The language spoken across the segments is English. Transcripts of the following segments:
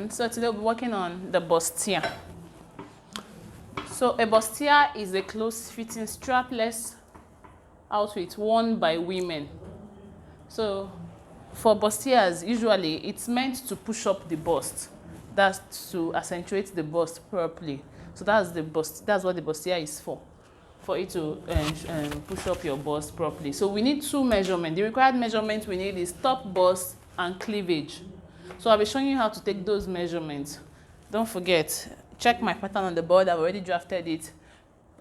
everyone. So today we'll be working on the bustier. So a bustier is a close-fitting strapless outfit worn by women. So for bustiers, usually it's meant to push up the bust. That's to accentuate the bust properly. So that's what the bustier is for it to push up your bust properly. So we need two measurements. The required measurement we need is top bust and cleavage. So I'll be showing you how to take those measurements. Don't forget, check my pattern on the board. I've already drafted it,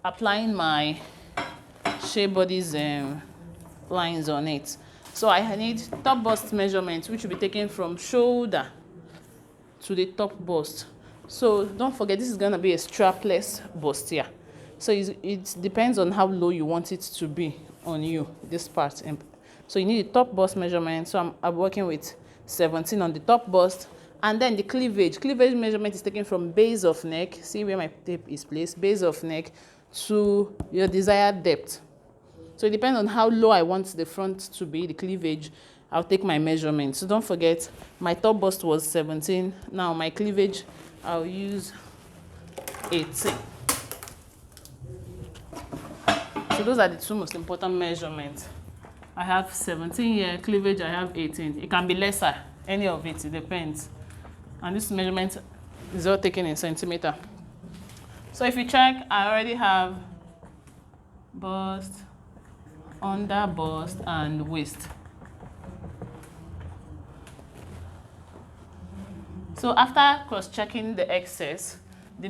applying my shea bodies lines on it. So I need top bust measurement, which will be taken from shoulder to the top bust. So don't forget, this is going to be a strapless bustier. So it depends on how low you want it to be on you, this part. So you need the top bust measurement. So I'm working with 17 on the top bust. And then the cleavage. Cleavage measurement is taken from base of neck. See where my tape is placed. Base of neck to your desired depth. So it depends on how low I want the front to be, the cleavage. I'll take my measurement. So don't forget, my top bust was 17. Now my cleavage, I'll use 18. So those are the two most important measurements. I have 17 here, cleavage I have 18. It can be lesser, any of it depends. And this measurement is all taken in centimeter. So if you check, I already have bust, under bust, and waist. So after cross-checking the excess,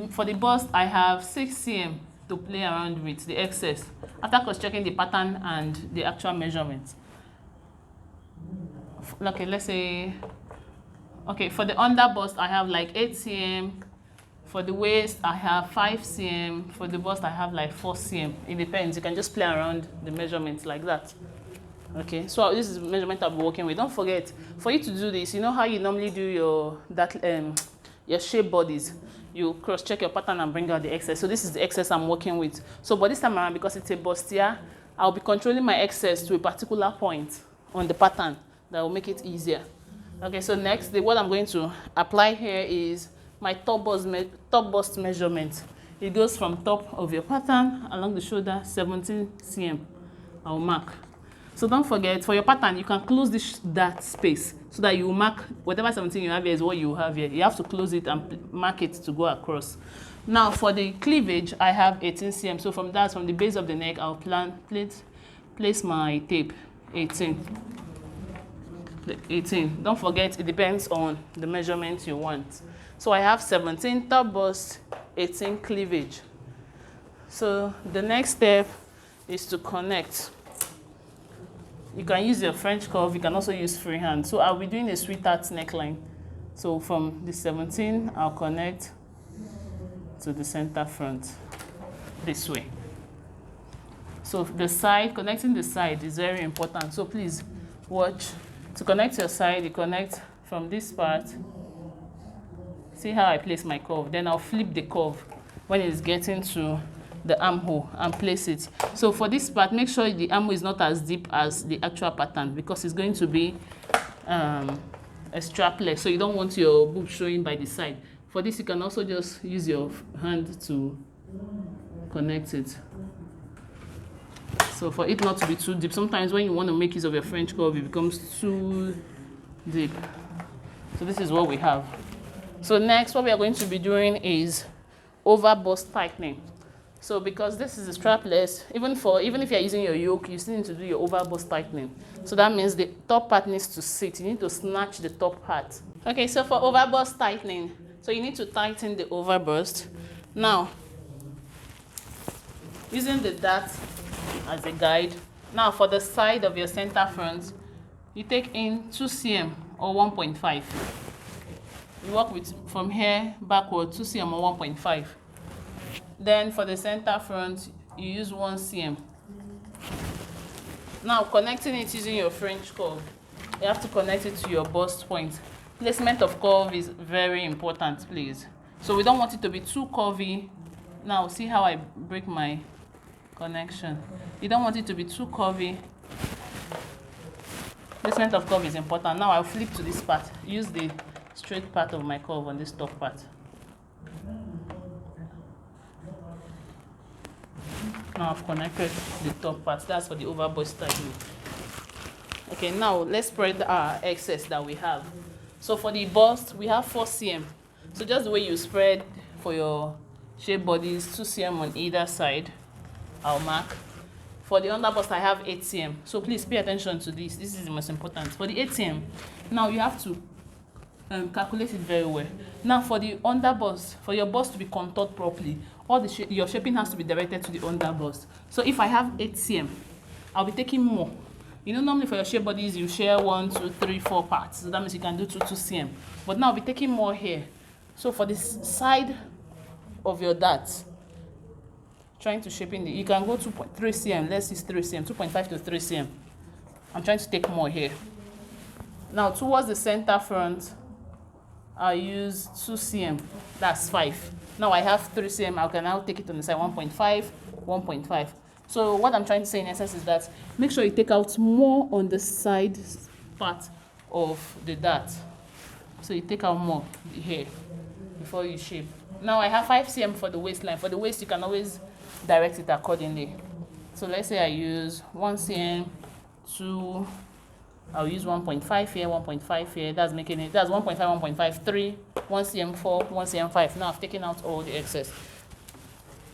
for the bust I have 6 cm to play around with the excess after cross-checking the pattern and the actual measurements. Okay, let's say, okay, for the under bust I have like 8 cm, for the waist I have 5 cm, for the bust I have like 4 cm. It depends, you can just play around the measurements like that. Okay, so this is the measurement I'll be working with. Don't forget, for you to do this, you know how you normally do your shape bodies. You cross-check your pattern and bring out the excess. So this is the excess I'm working with. So but this time around, because it's a bustier, I'll be controlling my excess to a particular point on the pattern that will make it easier. Okay, so next, what I'm going to apply here is my top bust measurement. It goes from top of your pattern along the shoulder, 17 cm. I'll mark. So don't forget, for your pattern, you can close that space so that you mark whatever 17 you have here is what you have here. You have to close it and mark it to go across. Now for the cleavage, I have 18 cm. So from the base of the neck, I'll place my tape 18. Don't forget, it depends on the measurement you want. So I have 17 top bust, 18 cleavage. So the next step is to connect. You can use your French curve, you can also use freehand. So I'll be doing a sweetheart neckline. So from the 17, I'll connect to the center front this way. So the side, connecting the side is very important. So please watch. To connect your side, you connect from this part. See how I place my curve. Then I'll flip the curve when it's getting to the armhole and place it. So for this part, make sure the armhole is not as deep as the actual pattern because it's going to be a strapless. So you don't want your boob showing by the side. For this, you can also just use your hand to connect it. So for it not to be too deep, sometimes when you want to make use of your French curve, it becomes too deep. So this is what we have. So next, what we are going to be doing is over bust tightening. So because this is a strapless, even if you're using your yoke, you still need to do your over bust tightening. So that means the top part needs to sit. You need to snatch the top part. Okay, so for over bust tightening, so you need to tighten the over bust. Now, using the dart as a guide. Now for the side of your center front, you take in 2 cm or 1.5. You work with from here backward 2 cm or 1.5. Then for the center front, you use 1 cm. Now connecting it using your French curve, you have to connect it to your bust point. Placement of curve is very important, please. So we don't want it to be too curvy. Now see how I break my connection. You don't want it to be too curvy. Placement of curve is important. Now I'll flip to this part. Use the straight part of my curve on this top part. Now I've connected the top part. That's for the overbust tightening. Okay, now let's spread our excess that we have. So for the bust, we have 4 cm. So just the way you spread for your shape bodies, 2 cm on either side, I'll mark. For the underbust, I have 8 cm. So please pay attention to this. This is the most important. For the 8 cm, now you have to calculate it very well. Now for the underbust, for your bust to be contoured properly, all the your shaping has to be directed to the underbust. So if I have 8 cm, I'll be taking more. You know, normally for your shape bodies, you share 1, 2, 3, 4 parts. So that means you can do 2 cm. But now I'll be taking more here. So for this side of your dart, trying to shape in the, you can go 2.3 cm. Let's use 3 cm, 2.5 to 3 cm. I'm trying to take more here. Now towards the center front, I'll use 2 cm. That's 5. Now I have 3 cm. I can now take it on the side 1.5, 1.5. So what I'm trying to say in essence is that make sure you take out more on the side part of the dart. So you take out more here before you shape. Now I have 5 cm for the waistline. For the waist, you can always direct it accordingly. So let's say I use 1 cm, 2, I'll use 1.5 here, 1.5 here. That's making it, that's 1.5, 1.5, 3, 1 cm 4, 1 cm 5. Now I've taken out all the excess.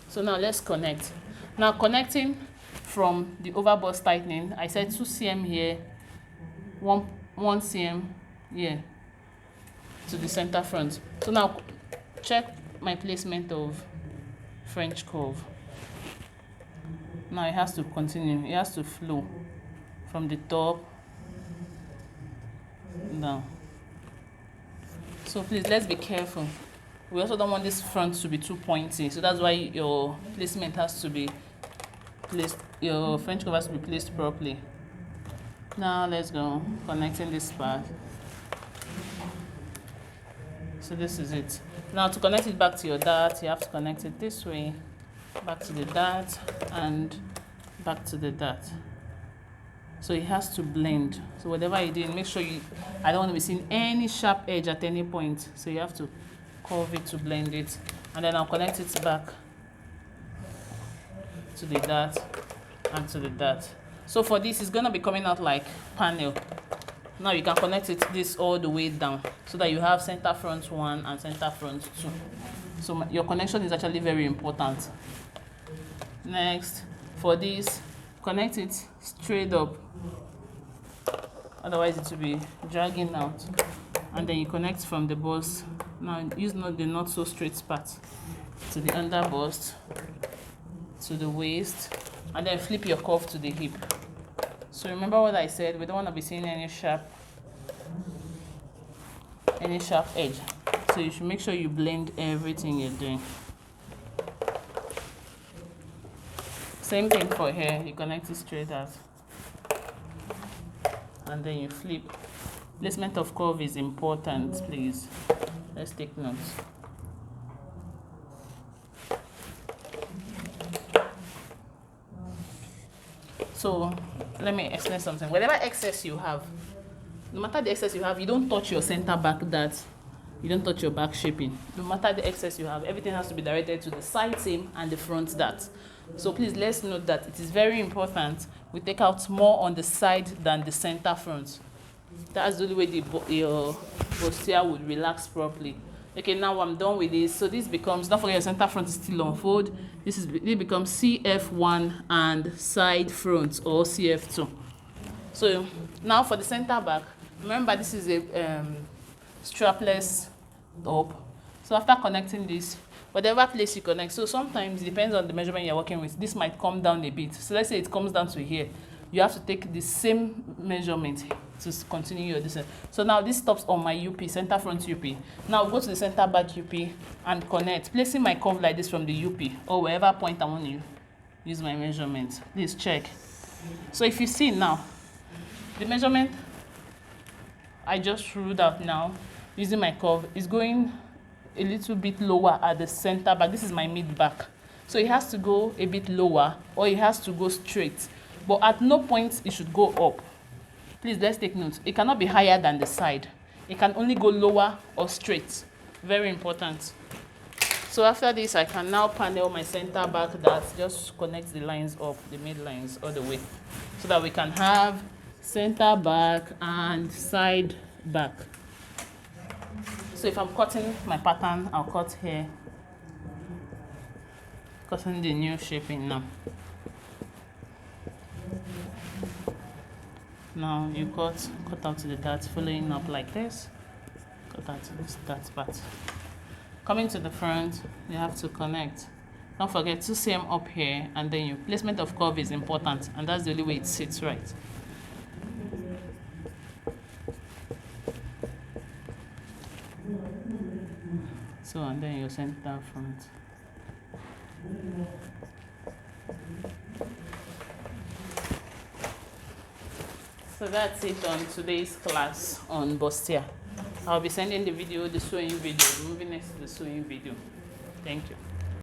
So now let's connect. Now connecting from the overbust tightening, I said 2 cm here, 1 cm here to the center front. So now check my placement of French curve. Now it has to continue, it has to flow from the top down. So please, let's be careful. We also don't want this front to be too pointy, so that's why your placement has to be placed, your French curve has to be placed properly. Now let's go connecting this part. So this is it. Now to connect it back to your dart, you have to connect it this way, back to the dart and back to the dart. So it has to blend. So whatever you do, make sure you, I don't want to be seeing any sharp edge at any point. So you have to curve it to blend it. And then I'll connect it back to the dart and to the dart. So for this, it's going to be coming out like panel. Now you can connect it this all the way down so that you have center front 1 and center front 2. So your connection is actually very important. Next, for this, connect it straight up. Otherwise it will be dragging out. And then you connect from the bust. Now use the not so straight part to the under bust, to the waist, and then flip your curve to the hip. So remember what I said, we don't want to be seeing any sharp edge. So you should make sure you blend everything you're doing. Same thing for here, you connect it straight out. And then you flip. Placement of curve is important, please. Let's take notes. So let me explain something. Whatever excess you have, no matter the excess you have, you don't touch your center back dart. You don't touch your back shaping. No matter the excess you have, everything has to be directed to the side seam and the front dart. So please, let's note that it is very important we take out more on the side than the center front. That's the only way your bustier would relax properly. Okay, now I'm done with this. So this becomes, don't forget your center front is still on fold. It becomes CF1 and side front, or CF2. So now for the center back, remember this is a strapless top. So after connecting this, whatever place you connect, so sometimes it depends on the measurement you're working with, this might come down a bit. So let's say it comes down to here. You have to take the same measurement to continue your distance. So now this stops on my UP, center front UP. Now go to the center back UP and connect, placing my curve like this from the UP or wherever point I want to use my measurement. Please check. So if you see now, the measurement I just ruled out now using my curve is going a little bit lower at the center back. This is my mid back. So it has to go a bit lower or it has to go straight. But at no point it should go up. Please, let's take note. It cannot be higher than the side. It can only go lower or straight. Very important. So after this, I can now panel my center back that just connects the lines up, the mid lines all the way, so that we can have center back and side back. So if I'm cutting my pattern, I'll cut here, cutting the new shaping now. Now you cut out the dart, following up like this. Cut out this dart part. Coming to the front, you have to connect. Don't forget 2 cm up here, and then your placement of curve is important, and that's the only way it sits right. So, and then your center front. So that's it on today's class on bustier. I'll be sending the video, the sewing video, moving next to the sewing video. Thank you.